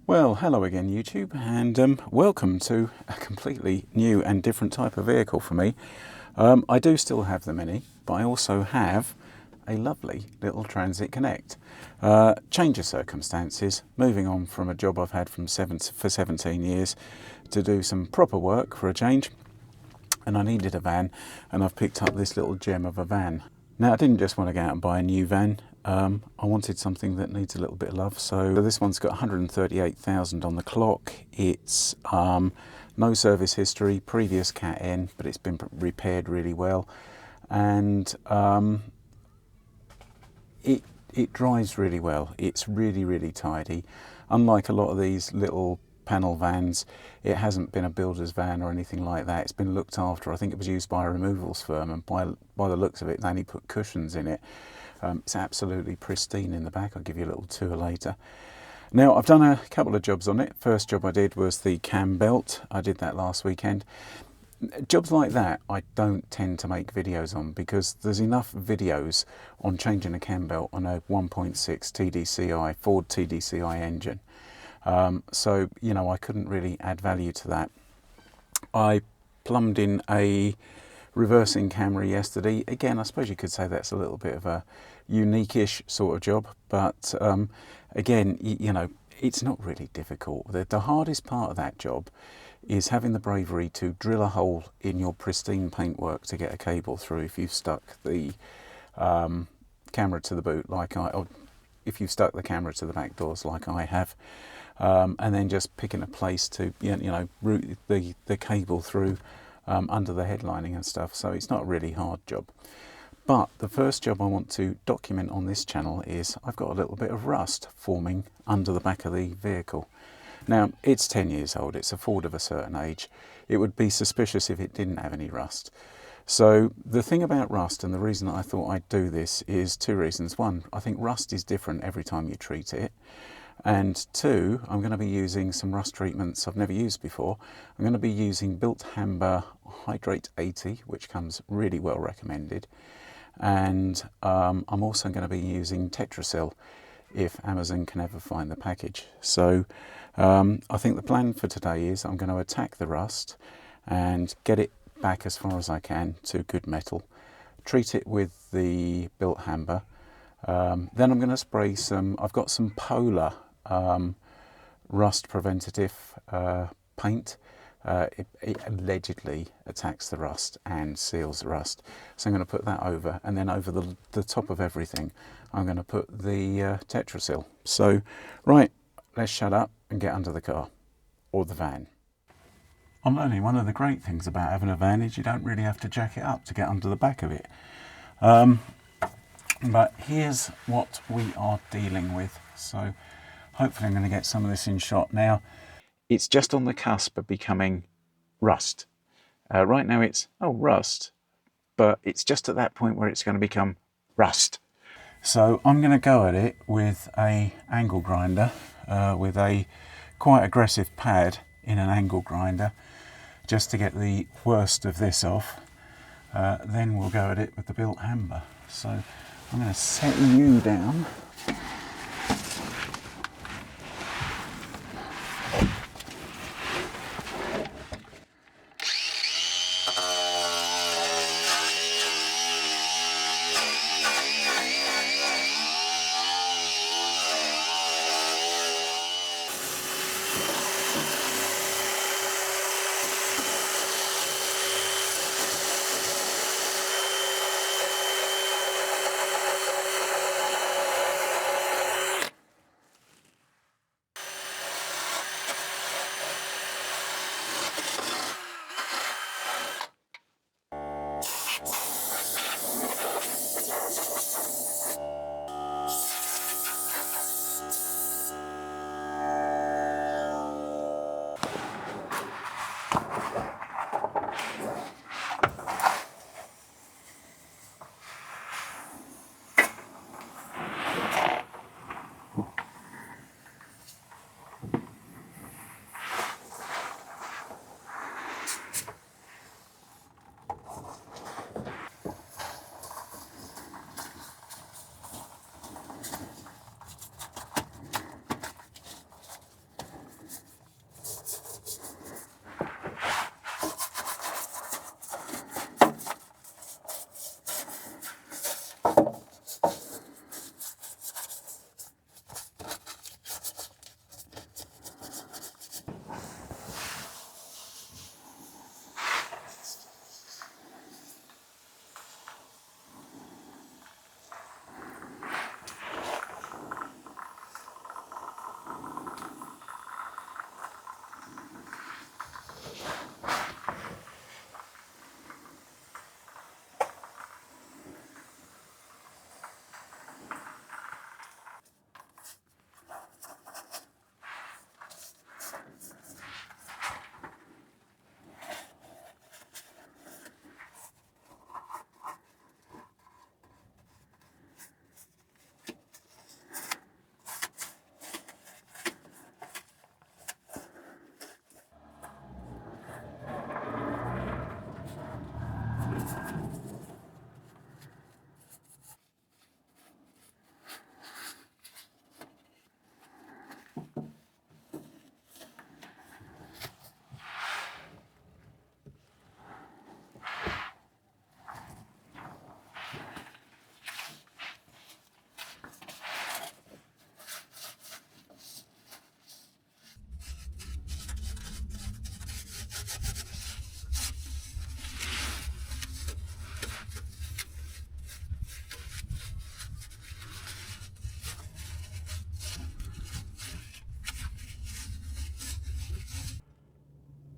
Well, hello again YouTube, and welcome to a completely new and different type of vehicle for me. I do still have the Mini, but I also have a lovely little Transit Connect. Change of circumstances, moving on from a job I've had for 17 years to do some proper work for a change, and I needed a van, and I've picked up this little gem of a van. Now, I didn't just want to go out and buy a new van. I wanted something that needs a little bit of love. So this one's got 138,000 on the clock. It's no service history, previous Cat N, but it's been repaired really well. And it drives really well. It's really tidy. Unlike a lot of these little panel vans, it hasn't been a builder's van or anything like that. It's been looked after. I think it was used by a removals firm, and by the looks of it, they only put cushions in it. It's absolutely pristine in the back. I'll give you a little tour later. Now, I've done a couple of jobs on it. First job I did was the cam belt. I did that last weekend. Jobs like that I don't tend to make videos on, because there's enough videos on changing a cam belt on a 1.6 TDCi, Ford TDCi engine. So, you know, I couldn't really add value to that. I plumbed in a reversing camera yesterday. Again, I suppose you could say that's a little bit of a unique-ish sort of job, but again, you know, it's not really difficult. The hardest part of that job is having the bravery to drill a hole in your pristine paintwork to get a cable through if you've stuck the camera to the boot, like or if you've stuck the camera to the back doors like I have. And then just picking a place to route the cable through under the headlining and stuff. So it's not a really hard job. But the first job I want to document on this channel is I've got a little bit of rust forming under the back of the vehicle. Now, it's 10 years old, it's a Ford of a certain age. It would be suspicious if it didn't have any rust. So the thing about rust, and the reason that I thought I'd do this, is two reasons. One, I think rust is different every time you treat it. And two, I'm going to be using some rust treatments I've never used before. I'm going to be using Built Hamber Hydrate 80, which comes really well recommended. And I'm also going to be using Tetrasil if Amazon can ever find the package. So I think the plan for today is I'm going to attack the rust and get it back as far as I can to good metal. Treat it with the Built Hamber. Then I'm going to spray some, I've got some Polar rust preventative paint. It allegedly attacks the rust and seals the rust. So I'm going to put that over, and then over the top of everything I'm going to put the Tetrasil. So right, let's shut up and get under the car, or the van. I'm learning one of the great things about having a van is you don't really have to jack it up to get under the back of it. But here's what we are dealing with. So hopefully I'm going to get some of this in shot. Now, it's just on the cusp of becoming rust. Right now it's, rust, but it's just at that point where it's going to become rust. So I'm going to go at it with a angle grinder, with a quite aggressive pad in an angle grinder, just to get the worst of this off. Then we'll go at it with the Built Hamber. So I'm going to set you down.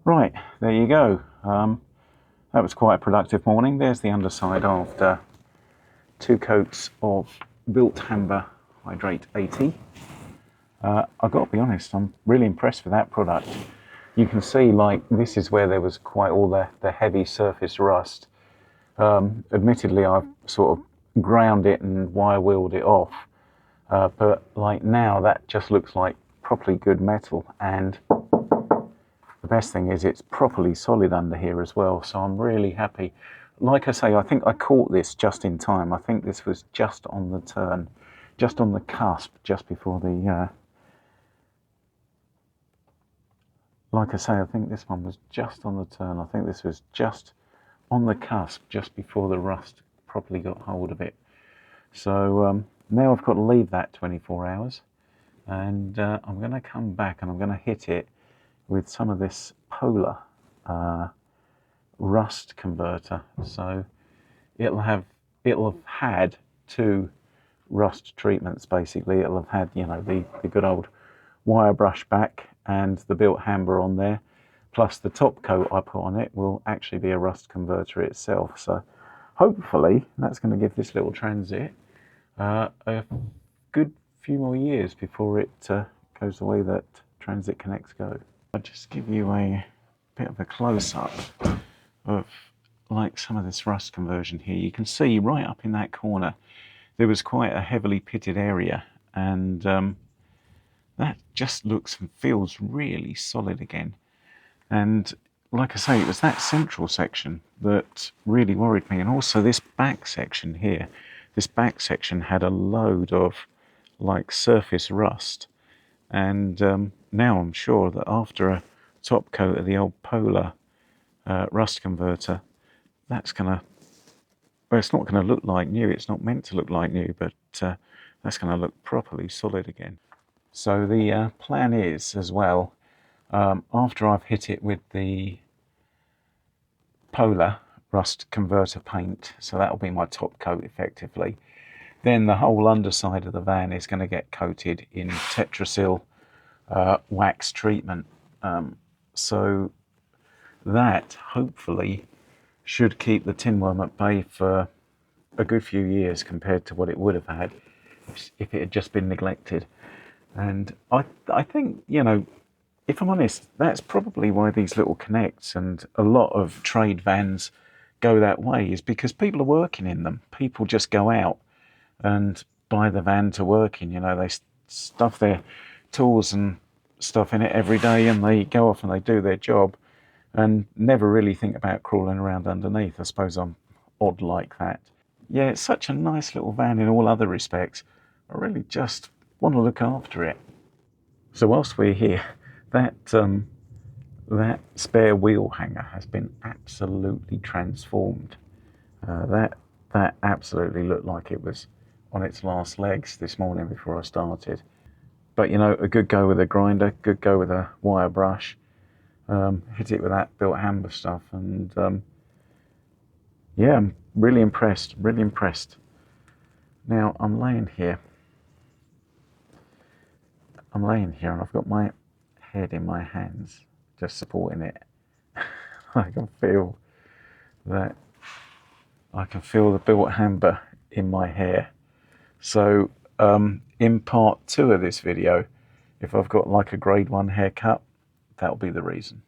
Right, there you go. That was quite a productive morning. There's the underside after 2 coats of Built Amber Hydrate 80. I've got to be honest, I'm really impressed with that product. You can see, like, this is where there was quite all the heavy surface rust. Admittedly, I've sort of ground it and wire wheeled it off, but like now that just looks like properly good metal, and the best thing is it's properly solid under here as well, so I'm really happy. Like I say, I think I caught this just in time. I think this was just on the turn, just on the cusp, just before the like I say, I think this one was just on the turn. I think this was just on the cusp, just before the rust properly got hold of it. So now I've got to leave that 24 hours, and I'm going to come back and I'm going to hit it with some of this Polar rust converter. So it'll have had 2 rust treatments basically. It'll have had, you know, the good old wire brush back and the Built Amber on there, plus the top coat I put on it will actually be a rust converter itself. So hopefully that's going to give this little transit a good few more years before it goes the way that Transit Connects go. I'll just give you a bit of a close-up of like some of this rust conversion here. You can see right up in that corner there was quite a heavily pitted area, and that just looks and feels really solid again. And like I say, it was that central section that really worried me, and also this back section here. This back section had a load of like surface rust, and now I'm sure that after a top coat of the old Polar rust converter, that's gonna, well, it's not going to look like new. It's not meant to look like new, but that's going to look properly solid again. So the plan is, as well, after I've hit it with the Polar rust converter paint, so that'll be my top coat effectively, then the whole underside of the van is going to get coated in Tetrasil wax treatment. So that hopefully should keep the tin worm at bay for a good few years compared to what it would have had if it had just been neglected. And I think, you know, if I'm honest, that's probably why these little connects and a lot of trade vans go that way, is because people are working in them. People just go out and buy the van to work in. You know, they stuff their tools and stuff in it every day, and they go off and they do their job and never really think about crawling around underneath. I suppose I'm odd like that. Yeah, it's such a nice little van in all other respects. I really just want to look after it. So whilst we're here, that spare wheel hanger has been absolutely transformed. That absolutely looked like it was on its last legs this morning before I started. But you know, a good go with a grinder, good go with a wire brush, hit it with that Built Amber stuff, and yeah, I'm really impressed, really impressed. Now I'm laying here and I've got my head in my hands, just supporting it. I can feel the Built Amber in my hair. So in part 2 of this video, if I've got like a grade 1 haircut, that'll be the reason.